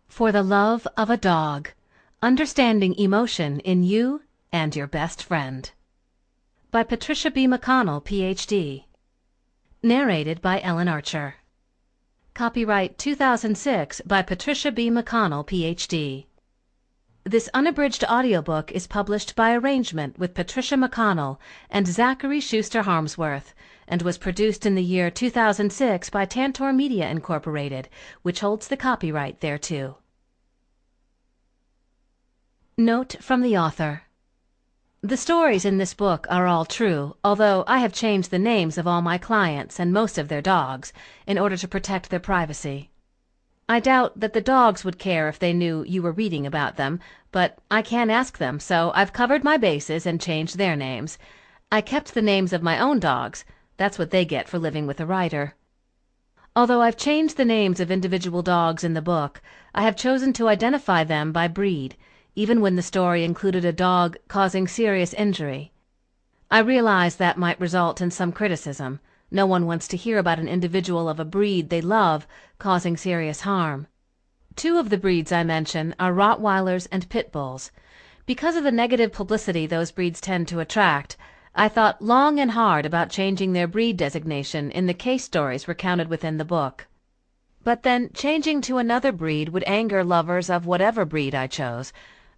For the Love of a Dog. Understanding Emotion in You and Your Best Friend. By Patricia McConnell, Ph.D. Narrated by Ellen Archer. Copyright 2006 by Patricia McConnell, Ph.D. This unabridged audiobook is published by arrangement with Patricia McConnell and Zachary Schuster Harmsworth, and was produced in the year 2006 by Tantor Media Incorporated, which holds the copyright thereto. Note from the author. The stories in this book are all true, although I have changed the names of all my clients and most of their dogs in order to protect their privacy. I doubt that the dogs would care if they knew you were reading about them, but I can't ask them, so I've covered my bases and changed their names. I kept the names of my own dogs. That's what they get for living with a writer. Although I've changed the names of individual dogs in the book, I have chosen to identify them by breed, even when the story included a dog causing serious injury. I realize that might result in some criticism. No one wants to hear about an individual of a breed they love causing serious harm. 2 of the breeds I mention are Rottweilers and Pit Bulls. Because of the negative publicity those breeds tend to attract, I thought long and hard about changing their breed designation in the case stories recounted within the book. But then changing to another breed would anger lovers of whatever breed I chose.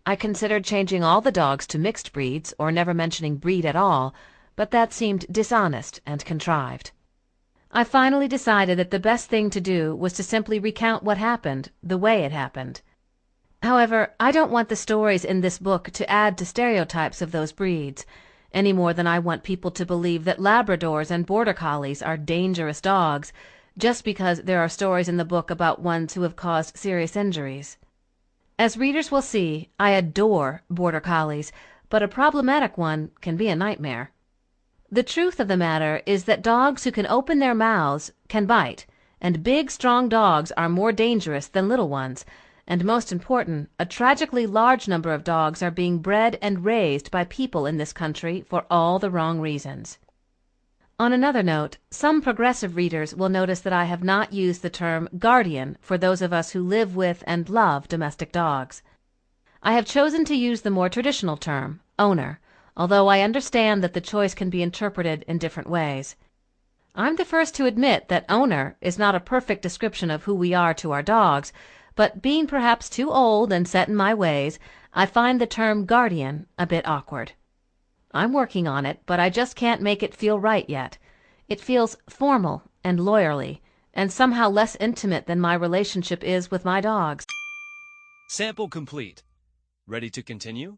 I considered changing all the dogs to mixed breeds or never mentioning breed at all, but that seemed dishonest and contrived. I finally decided that the best thing to do was to simply recount what happened, the way it happened. However, I don't want the stories in this book to add to stereotypes of those breeds, any more than I want people to believe that Labradors and Border Collies are dangerous dogs, just because there are stories in the book about ones who have caused serious injuries. As readers will see, I adore Border Collies, but a problematic one can be a nightmare. The truth of the matter is that dogs who can open their mouths can bite, and big, strong dogs are more dangerous than little ones, and most important, a tragically large number of dogs are being bred and raised by people in this country for all the wrong reasons. On another note, some progressive readers will notice that I have not used the term guardian for those of us who live with and love domestic dogs. I have chosen to use the more traditional term, owner, although I understand that the choice can be interpreted in different ways. I'm the first to admit that owner is not a perfect description of who we are to our dogs, but being perhaps too old and set in my ways, I find the term guardian a bit awkward. I'm working on it, but I just can't make it feel right yet. It feels formal and lawyerly, and somehow less intimate than my relationship is with my dogs. Sample complete. Ready to continue?